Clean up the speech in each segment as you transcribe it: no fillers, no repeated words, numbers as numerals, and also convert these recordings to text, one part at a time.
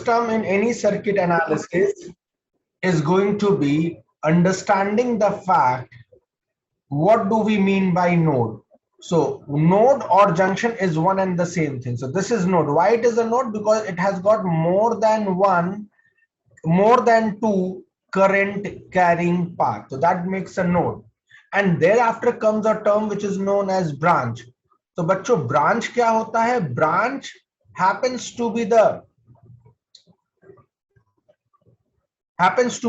term in any circuit analysis is going to be understanding the fact, what do we mean by node? So node or junction is one and the same thing. So this is node. Why it is a node? Because it has got more than two current carrying path. So that makes a node. And thereafter comes a term which is known as branch. So बच्चों branch क्या होता है? Branch happens to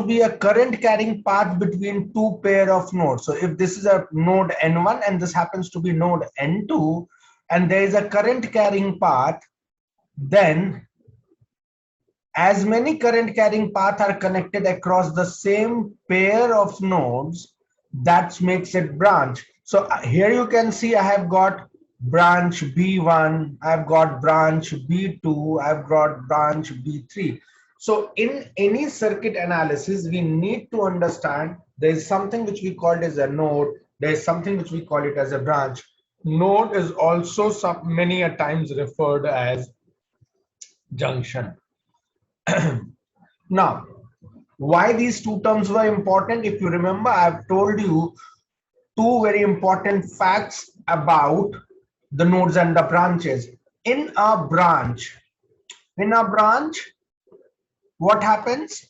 be a current carrying path between two pair of nodes. So if this is a node N1 and this happens to be node N2 and there is a current carrying path, then as many current carrying paths are connected across the same pair of nodes, that makes it branch. So here you can see I have got branch B1, I've got branch B2, I've got branch B3. So in any circuit analysis, we need to understand there is something which we call it as a node, there is something which we call it as a branch. Node is also many a times referred as junction. Now, why these two terms were important? If you remember, I've told you two very important facts about the nodes and the branches. In a branch, what happens?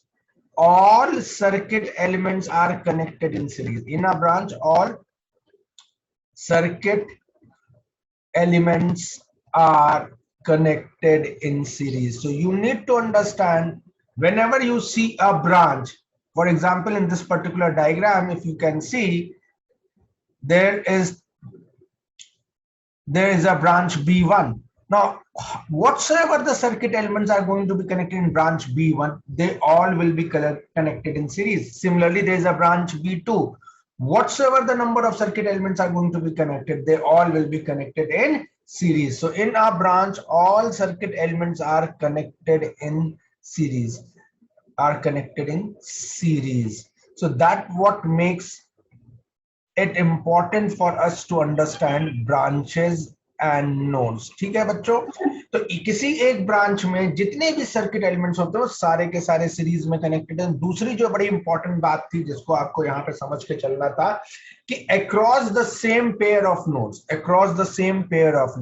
All circuit elements are connected in series. In a branch, all circuit elements are connected in series. So you need to understand, whenever you see a branch, for example, in this particular diagram, if you can see, there is a branch B1. Now, whatsoever the circuit elements are going to be connected in branch B1, they all will be connected in series. Similarly, there is a branch B2. Whatsoever the number of circuit elements are going to be connected, they all will be connected in series. So in our branch, all circuit elements are connected in series. So that what makes it important for us to understand branches and nodes. ठीक है बच्चों? तो किसी एक branch में जितने भी circuit elements होते हैं वो सारे के सारे सीरीज में कनेक्टेड हैं. दूसरी जो बड़ी इंपॉर्टेंट बात थी जिसको आपको यहाँ पे समझ के चलना था कि across the same pair of nodes, across the same pair of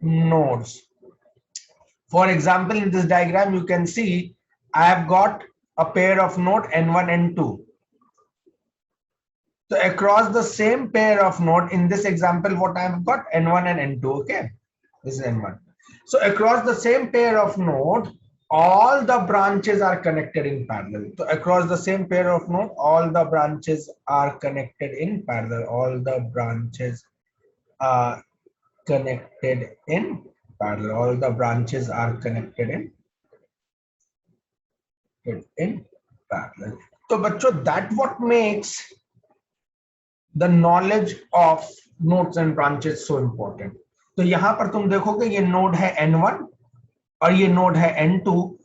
nodes. For example, in this diagram, you can see I have got a pair of node N1 and N2. So across the same pair of node, in this example, what I have got? N1 and N2, okay? This is N1. So across the same pair of node, all the branches are connected in parallel. So across the same pair of node, all the branches are connected in parallel. All the branches are connected in parallel. All the branches are connected in parallel. So bachcho, that what makes the knowledge of nodes and branches so important. तो यहाँ पर तुम देखोगे ये node है N1 और ये node है N2.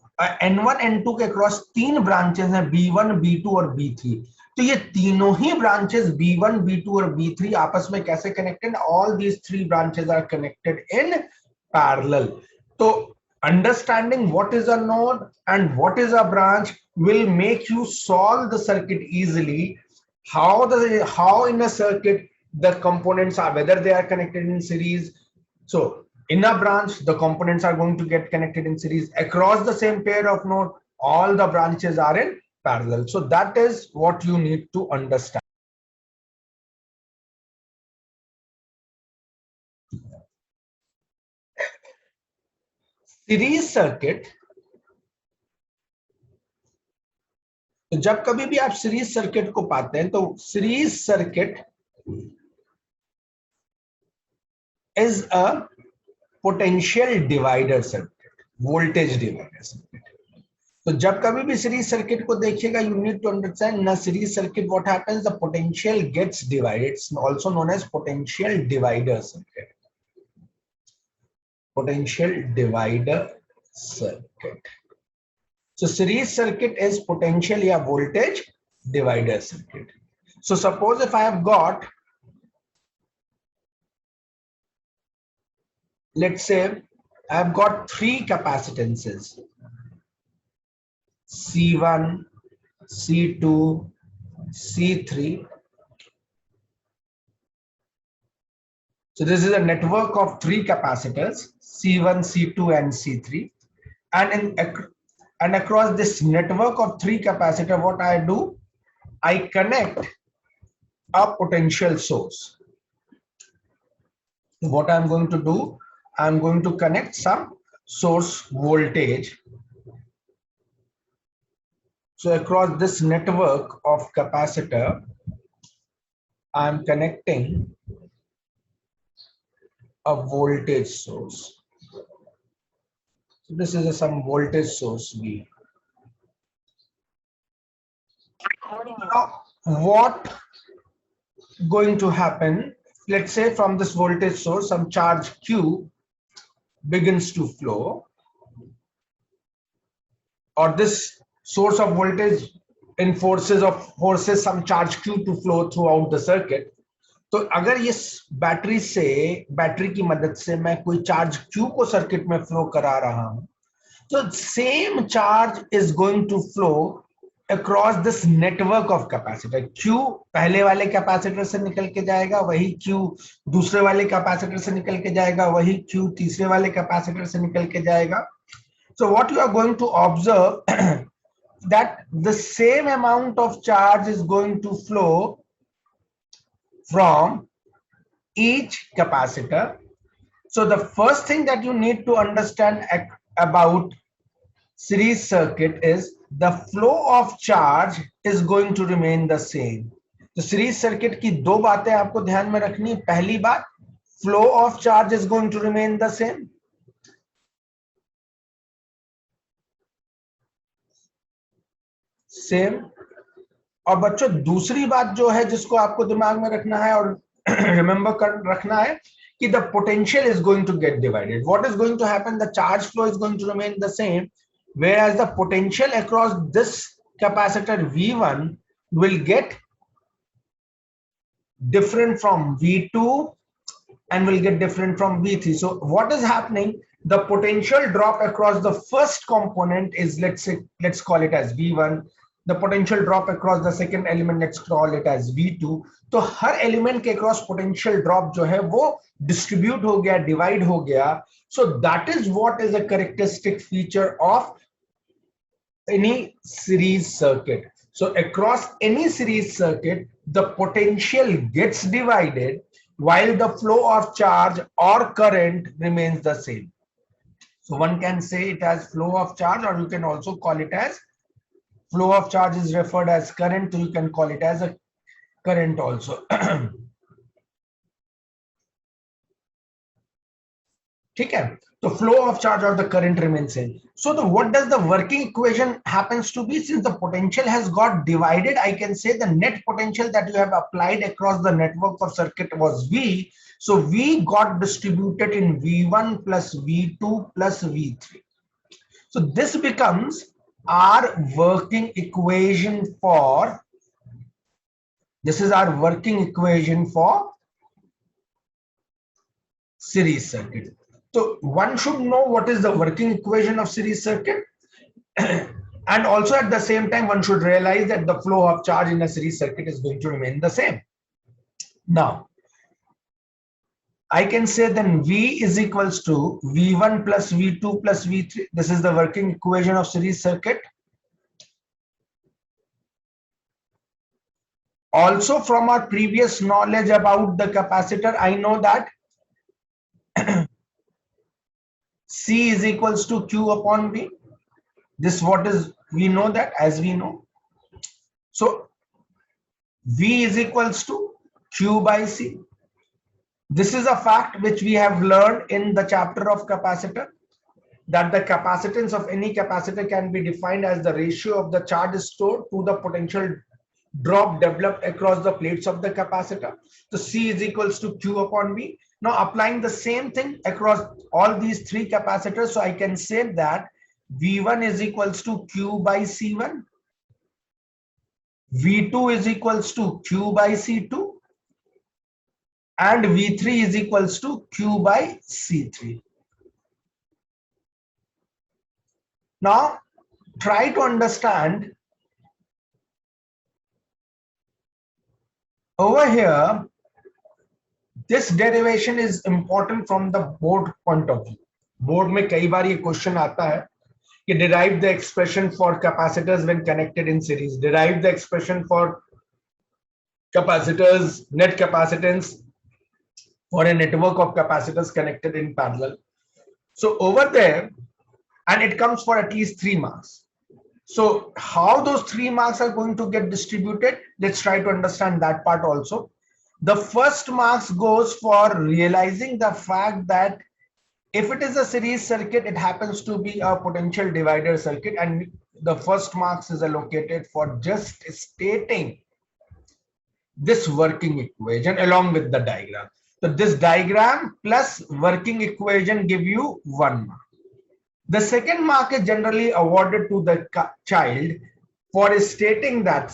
N1 N2 के क्रॉस तीन ब्रांचेस हैं B1, B2 और B3. तो ये तीनों ही ब्रांचेस B1, B2 और B3 आपस में कैसे connected? All these three branches are connected in parallel. So understanding what is a node and what is a branch will make you solve the circuit easily. How in a circuit the components are, whether they are connected in series. So in a branch, the components are going to get connected in series. Across the same pair of node, all the branches are in parallel. So that is what you need to understand. Series circuit, तो जब कभी भी आप series circuit को पाते हैं तो series circuit is a potential divider circuit, voltage divider circuit. तो जब कभी भी सीरीज सर्किट को देखिएगा, you need to understand in a series circuit what happens, the potential gets divided. It's also known as potential divider circuit. Potential divider circuit. So series circuit is potential या voltage divider circuit. So suppose if I have got let's say I've got three capacitances, C1, C2, C3. So this is a network of three capacitors, C1, C2, and C3. And across this network of three capacitor, what I do, I connect a potential source. What I'm going to do, I'm going to connect some source voltage. So across this network of capacitor, I'm connecting a voltage source. So this is some voltage source V. Now, what going to happen? Let's say from this voltage source, some charge Q begins to flow, or this source of voltage forces some charge Q to flow throughout the circuit. तो अगर इस battery की मदद से मैं कोई charge Q को circuit में फ्लो करा रहा हूं, तो same charge is going to flow across this network of capacitor. Q पहले वाले कैपेसिटर से निकल के जाएगा, वही Q दूसरे वाले कैपेसिटर से निकल के जाएगा, वही Q तीसरे वाले कैपेसिटर से निकल के जाएगा. So what you are going to observe that the same amount of charge is going to flow from each capacitor. So the first thing that you need to understand about series circuit is the flow of charge is going to remain the same. तो series circuit की दो बातें आपको ध्यान में रखनी है. पहली बात, flow of charge is going to remain the same. Same. और बच्चों दूसरी बात जो है जिसको आपको दिमाग में रखना है और रिमेंबर कर रखना है कि the potential is going to get divided. What is going to happen? The charge flow is going to remain the same, whereas the potential across this capacitor V1 will get different from V2 and will get different from V3. So what is happening? The potential drop across the first component is, let's call it as V1. The potential drop across the second element, let's call it as V2. तो हर element के cross potential drop जो है वो distribute हो गया, divide हो गया. So that is what is a characteristic feature of any series circuit. So across any series circuit, the potential gets divided while the flow of charge or current remains the same. So one can say it as flow of charge, or you can also call it as flow of charge is referred as current, so you can call it as a current also. ठीक है, तो flow of charge or the current remains same. So what does the working equation happens to be? Since the potential has got divided, I can say the net potential that you have applied across the network of circuit was V. So V got distributed in V1 plus V2 plus V3. So this becomes our working equation for, this is our working equation for series circuit. So one should know what is the working equation of series circuit. And also at the same time, one should realize that the flow of charge in a series circuit is going to remain the same. Now, I can say then V is equals to V1 plus V2 plus V3. This is the working equation of series circuit. Also from our previous knowledge about the capacitor, I know that C is equals to Q upon V. This what is, we know that, as we know. So V is equals to Q by C. This is a fact which we have learned in the chapter of capacitor, that the capacitance of any capacitor can be defined as the ratio of the charge stored to the potential drop developed across the plates of the capacitor. So C is equals to Q upon V. Now applying the same thing across all these three capacitors, so I can say that V1 is equals to Q by C1, V2 is equals to Q by C2, and V3 is equals to Q by C3. Now try to understand over here. This derivation is important from the board point of view. Board में कई बार ये question आता है कि derive the expression for capacitors when connected in series, derive the expression for capacitors net capacitance for a network of capacitors connected in parallel. So over there, and it comes for at least 3 marks. So how those 3 marks are going to get distributed, let's try to understand that part also. The first marks goes for realizing the fact that if it is a series circuit, it happens to be a potential divider circuit, and the first marks is allocated for just stating this working equation along with the diagram. So this diagram plus working equation give you 1 mark. The second mark is generally awarded to the child for stating that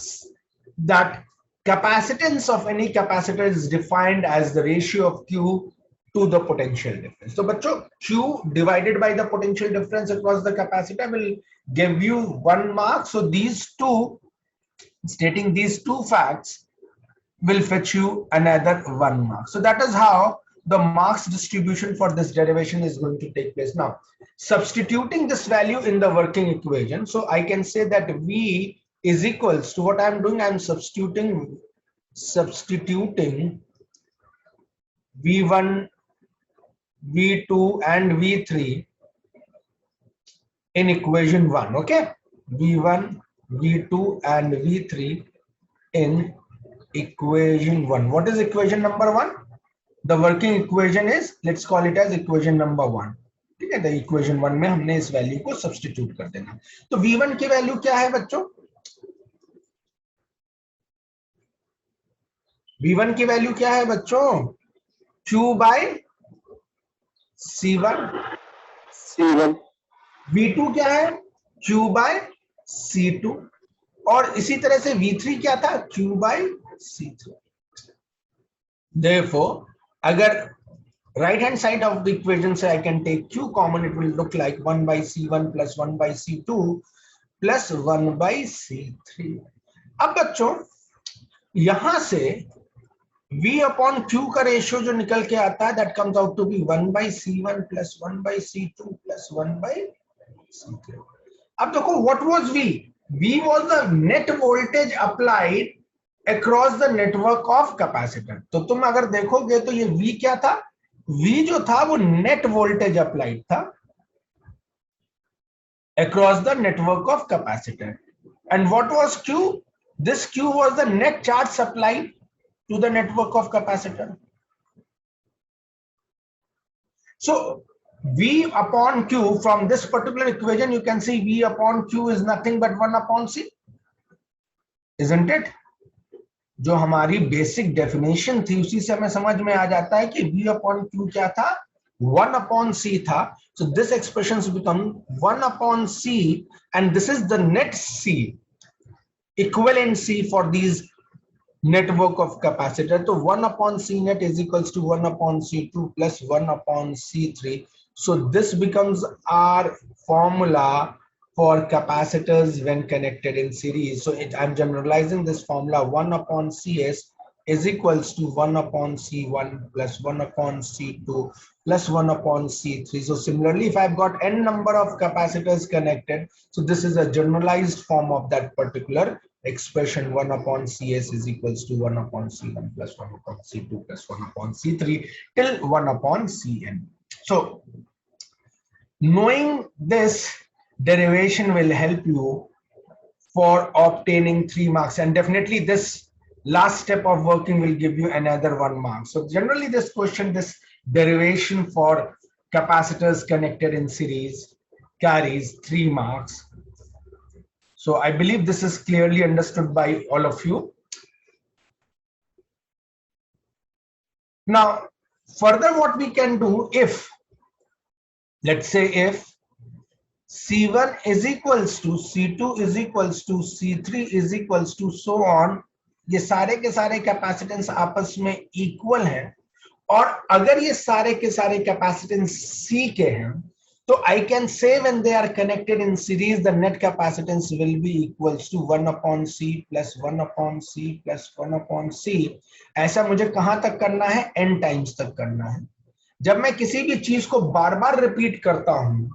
capacitance of any capacitor is defined as the ratio of Q to the potential difference. So bachcho, Q divided by the potential difference across the capacitor will give you 1 mark. So these two, stating these two facts will fetch you another 1 mark. So that is how the marks distribution for this derivation is going to take place. Now, substituting this value in the working equation, so I can say that V is equals to what I'm doing. I'm substituting V1, V2 and V3 in equation 1. Okay, V1, V2 and V3 in equation 1. What is equation number 1? The working equation is, let's call it as equation number 1. ठीक है, the equation 1 में हमने इस value को substitute कर देना. तो V1 की वैल्यू क्या है बच्चों? V1 की वैल्यू क्या है बच्चों? Q by C1. V2 क्या है? Q by C2. और इसी तरह से V3 क्या था? Q by C3. Therefore, अगर right hand side of the equation say I can take Q common, it will look like 1 by C1 plus 1 by C2 plus 1 by C3. अब बच्चों यहां से V upon Q का ratio जो निकल के आता है, that comes out to be 1 by C1 plus 1 by C2 plus 1 by C3. अब देखो, what was V? V was the net voltage applied across the network of capacitor. तो तुम अगर देखोगे तो ये V क्या था? V जो था वो net voltage applied था across the network of capacitor. And what was Q? This Q was the net charge supplied to the network of capacitor. So V upon Q, from this particular equation you can see V upon Q is nothing but 1 upon C, isn't it? जो हमारी basic definition थी उसी से हमें समझ में आ जाता है कि V upon Q क्या था? 1 upon C था. So this expressions become 1 upon C, and this is the net C, equivalent C for these network of capacitor. So 1 upon C net is equals to 1 upon C2 plus 1 upon C3. So this becomes our formula for capacitors when connected in series. So I'm generalizing this formula. 1 upon Cs is equals to 1 upon C1 plus 1 upon C2 plus 1 upon C3. So similarly, if I've got n number of capacitors connected, so this is a generalized form of that particular expression. 1 upon Cs is equals to 1 upon C1 plus 1 upon C2 plus 1 upon C3 till 1 upon Cn. So knowing this derivation will help you for obtaining 3 marks, and definitely this last step of working will give you another 1 mark. So generally this question, this derivation for capacitors connected in series carries 3 marks. So I believe this is clearly understood by all of you. Now further what we can do, if let's say if C1 is equals to C2 is equals to C3 is equals to so on, ये सारे के सारे capacitance आपस में equal हैं, और अगर ये सारे के सारे कैपेसिटेंस C के हैं, तो I can say when they are connected in series, the net capacitance will be equals to 1 upon C plus 1 upon C plus 1 upon C. ऐसा मुझे कहां तक करना है? n टाइम्स तक करना है. जब मैं किसी भी चीज को बार बार रिपीट करता हूं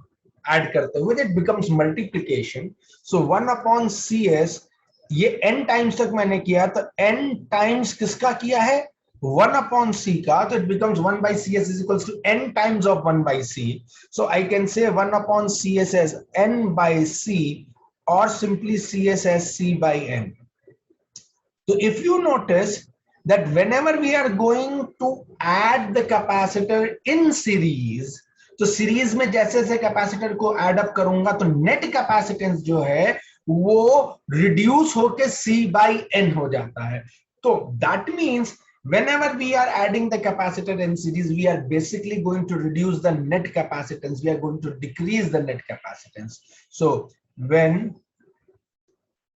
ऐड करते हुए, it becomes multiplication. So 1 upon CS, ये n टाइम्स तक मैंने किया, तो n टाइम्स किसका किया है? 1 upon C का, तो it becomes 1 by CS is equals to n times of 1 by C. So I can say 1 upon CS as n by C, or simply CS as C by n. So if you notice that whenever we are going to add the capacitor in series, तो series में जैसे जैसे capacitor को add up करूंगा तो net capacitance जो है वो रिड्यूस होके C by n हो जाता है. तो that means whenever we are adding the capacitor in series, we are basically going to reduce the net capacitance. We are going to decrease the net capacitance. So when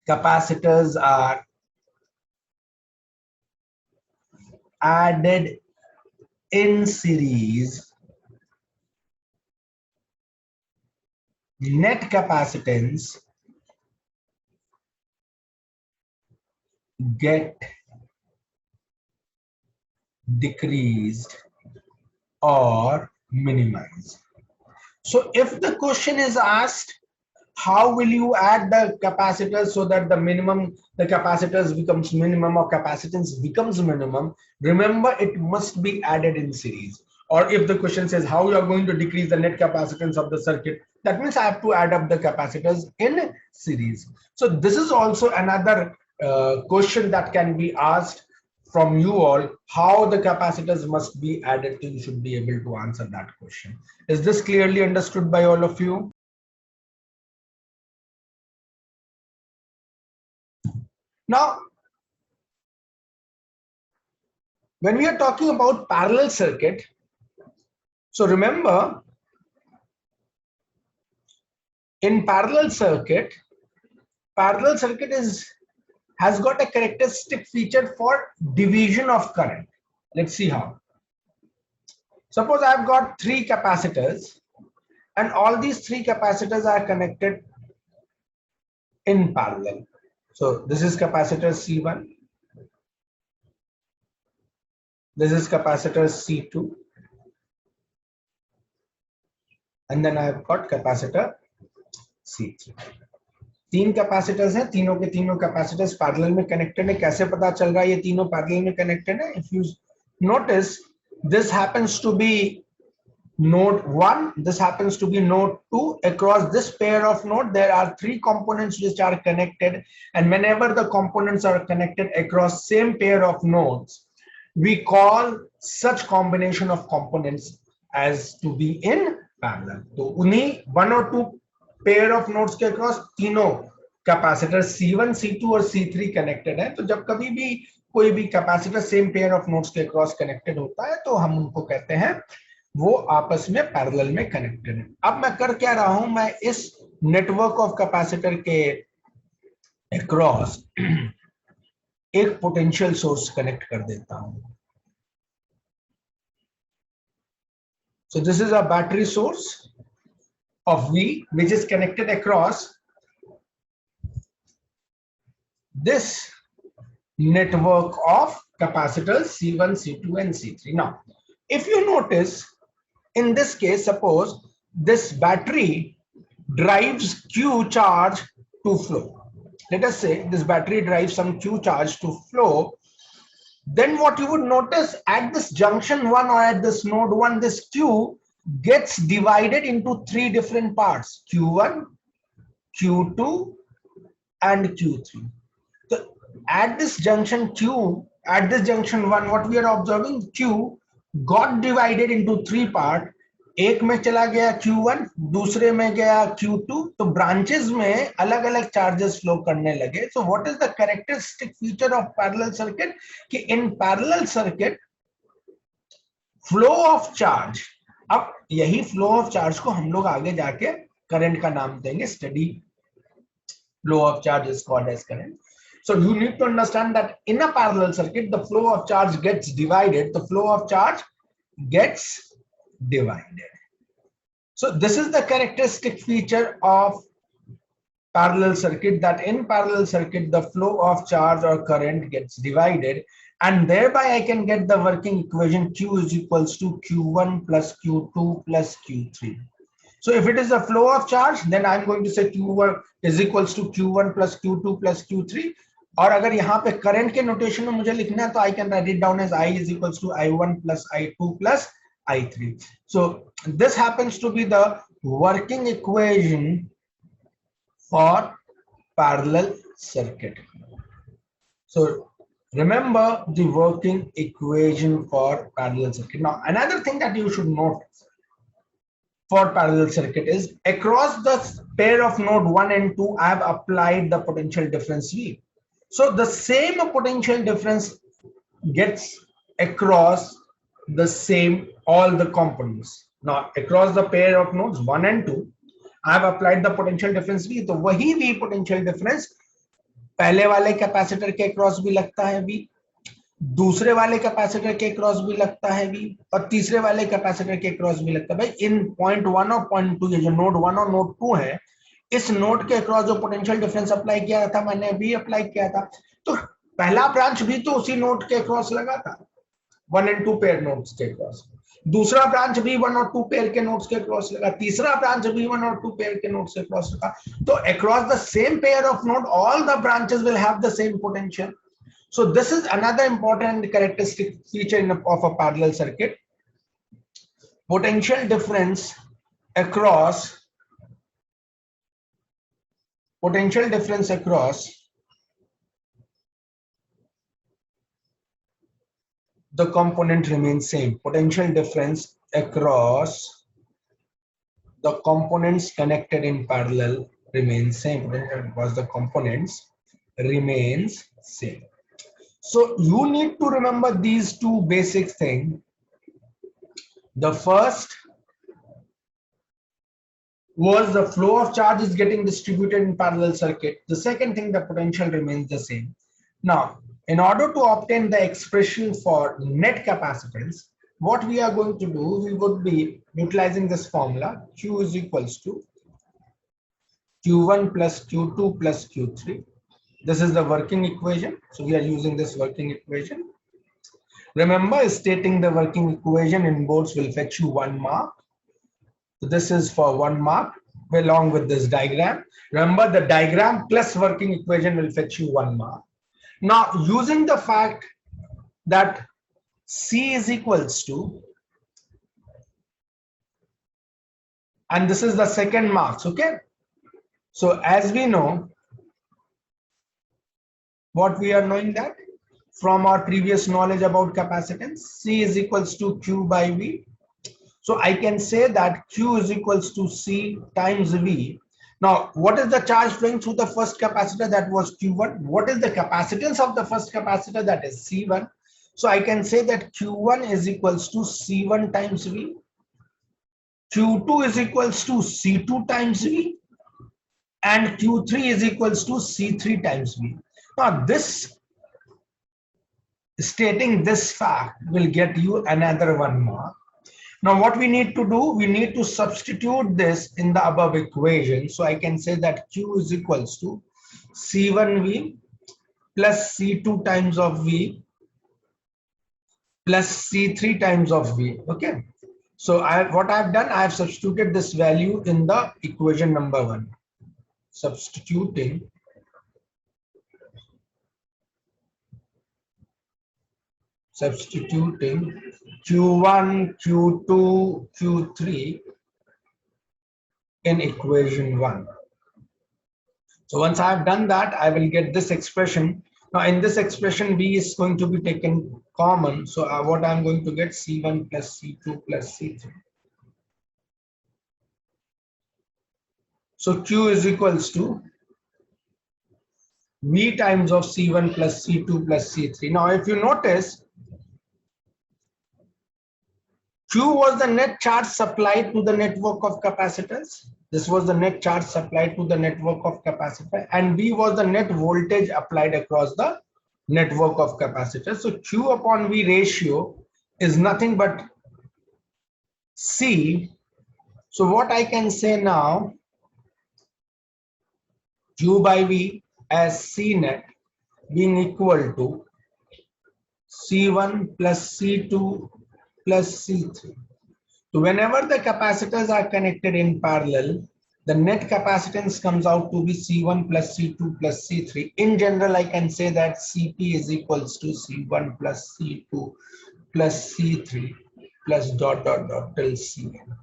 capacitors are added in series, net capacitance get decreased or minimized. So if the question is asked, how will you add the capacitors so that the capacitors becomes minimum or capacitance becomes minimum, remember it must be added in series. Or if the question says how you are going to decrease the net capacitance of the circuit, that means I have to add up the capacitors in series. So this is also another question that can be asked from you all, how the capacitors must be added. You should be able to answer that question. Is this clearly understood by all of you? Now, when we are talking about parallel circuit, so remember, in parallel circuit has got a characteristic feature for division of current. Let's see how. Suppose I've got 3 capacitors and all these 3 capacitors are connected in parallel. So this is capacitor C1, this is capacitor C2, and then I've got capacitor C3. 3 capacitors हैं, तीनों के तीनों capacitors parallel में connected है. कैसे पता चल रहा है ये तीनों पैरेलल में कनेक्टेड है? If you notice, this happens to be node 1, this happens to be node 2. Across this pair of node there are 3 components which are connected, and whenever the components are connected across same pair of nodes, we call such combination of components as to be in parallel. तो उन्हीं 1 और 2 pair of nodes के across तीनों capacitor C1, C2 और C3 connected है. तो जब कभी भी कोई भी capacitor same pair of nodes के अक्रॉस कनेक्टेड होता है तो हम उनको कहते हैं वो आपस में पैरेलल में कनेक्टेड है. अब मैं कर क्या रहा हूं, मैं इस नेटवर्क ऑफ कैपेसिटर के अक्रॉस एक पोटेंशियल सोर्स कनेक्ट कर देता हूं. So this is a battery source of V which is connected across this network of capacitors C1, C2 and C3. Now, if you notice, in this case, suppose this battery drives Q charge to flow. Let us say this battery drives some Q charge to flow. Then what you would notice at this junction 1 or at this node 1, this Q gets divided into 3 different parts: Q1, Q2 and Q3. So at this junction at this junction 1, what we are observing, Q got divided into 3 parts. एक में चला गया Q1, दूसरे में गया Q2. तो branches में अलग अलग चार्जेस फ्लो करने लगे. So what is the characteristic feature of parallel circuit? कि in parallel circuit flow of charge, अब यही फ्लो ऑफ चार्ज को हम लोग आगे जाके करंट का नाम देंगे. Steady flow of charge is called as current. So you need to understand that in a parallel circuit the flow of charge gets divided. The flow of charge gets divided. So this is the characteristic feature of parallel circuit, that in parallel circuit the flow of charge or current gets divided, and thereby I can get the working equation Q is equals to Q1 plus Q2 plus Q3. So if it is a flow of charge, then I'm going to say Q1 is equals to Q1 plus Q2 plus Q3. और अगर यहाँ पे current के notation में मुझे लिखना है तो I can write it down as I is equals to I1 plus I2 plus I3. So this happens to be the working equation for parallel circuit. So remember the working equation for parallel circuit. Now another thing that you should note for parallel circuit is across the pair of node 1 and 2 I have applied the potential difference V. So the same potential difference gets across the same all the components. Now across the pair of nodes 1 and 2 I have applied the potential difference V. तो वही V potential difference पहले वाले capacitor के cross भी लगता है V, दूसरे वाले कैपेसिटर के क्रॉस भी लगता है V, और तीसरे वाले कैपेसिटर के क्रॉस भी लगता है। भाई इन पॉइंट 1 और पॉइंट 2 ये जो नोड 1 और नोड 2 है, इस नोड के क्रॉस जो पोटेंशियल डिफरेंस अप्लाई किया था मैंने अभी अप्लाई किया था, तो पहला ब्रांच भी तो उसी नोड के क्रॉस लगा था 1 and 2 पेयर नोड्स के क्रॉस, दूसरा ब्रांच भी 1 और 2 पेयर के नोड्स के क्रॉस लगा, तीसरा ब्रांच भी 1 और 2 पेयर के नोड्स के क्रॉस लगा। तो across the same pair of node all the branches will have the same potential. So this is another important characteristic feature of a parallel circuit. Potential difference across the component remains same. Potential difference across the components connected in parallel remains same. Potential across the components remains same. So you need to remember these two basic things. The first was the flow of charge is getting distributed in parallel circuit. The second thing, the potential remains the same. Now, in order to obtain the expression for net capacitance, what we are going to do, we would be utilizing this formula. Q is equals to Q1 plus Q2 plus Q3. This is the working equation. So we are using this working equation. Remember, stating the working equation in boards will fetch you 1 mark. So this is for 1 mark along with this diagram. Remember, the diagram plus working equation will fetch you 1 mark. Now, using the fact that C is equals to, and this is the second marks, okay? So as we know, what we are knowing that from our previous knowledge about capacitance, C is equals to Q by V. So I can say that Q is equals to C times V. Now, what is the charge flowing through the first capacitor? That was Q1. What is the capacitance of the first capacitor? That is C1. So I can say that Q1 is equals to C1 times V. Q2 is equals to C2 times V. And Q3 is equals to C3 times V. Now, this stating this fact will get you another 1 mark. Now, what we need to do, we need to substitute this in the above equation. So I can say that Q is equals to C1V plus C2 times of V plus C3 times of V. Okay. So what I've done, I have substituted this value in the equation number 1. Substituting Q1, Q2, Q3 in equation 1. So once I have done that, I will get this expression. Now in this expression, V is going to be taken common. So what I'm going to get, C1 plus C2 plus C3. So Q is equals to V times of C1 plus C2 plus C3. Now if you notice, Q was the net charge supplied to the network of capacitors. This was the net charge supplied to the network of capacitor, and V was the net voltage applied across the network of capacitors. So Q upon V ratio is nothing but C. So what I can say now, Q by V as C net being equal to C1 plus C2 plus C3. So whenever the capacitors are connected in parallel, the net capacitance comes out to be C1 plus C2 plus C3. In general, I can say that Cp is equals to C1 plus C2 plus C3 plus dot dot dot till Cn.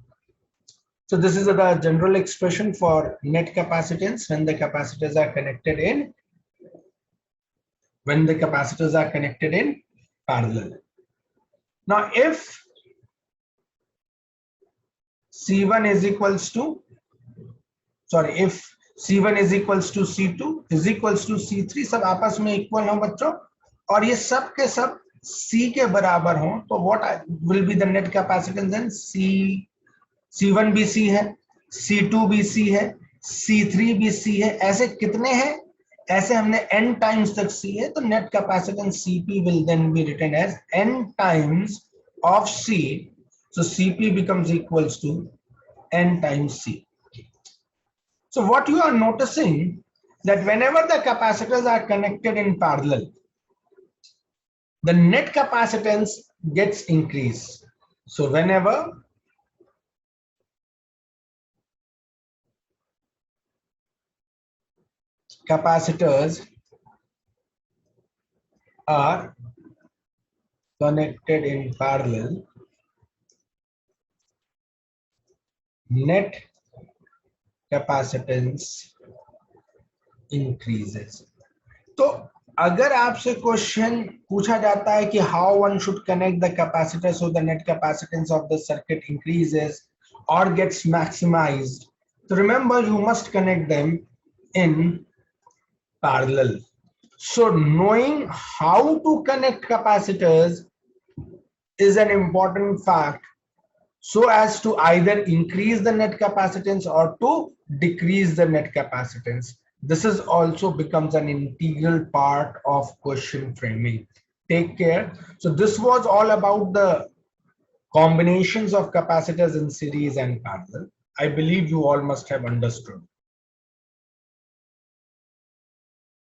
So this is the general expression for net capacitance when the capacitors are connected in parallel. Now if C1 is equals to, if C1 is equals to C2 is equals to C3, सब आपस में equal हो बच्चों और ये सब के सब C के बराबर हो, तो what will be the net capacitance then? C1 भी C है, C2 भी C है, C3 भी C है, ऐसे कितने हैं? ऐसे हमने n times तक C है, तो net capacitance Cp will then be written as n times of C. So Cp becomes equals to n times C. So what you are noticing that whenever the capacitors are connected in parallel, the net capacitance gets increased. So whenever capacitors are connected in parallel, net capacitance increases. तो अगर आपसे question पूछा जाता है कि how one should connect the capacitor so the net capacitance of the circuit increases or gets maximized, so remember you must connect them in parallel. So knowing how to connect capacitors is an important fact so as to either increase the net capacitance or to decrease the net capacitance. This is also becomes an integral part of question framing. Take care. So this was all about the combinations of capacitors in series and parallel. I believe you all must have understood.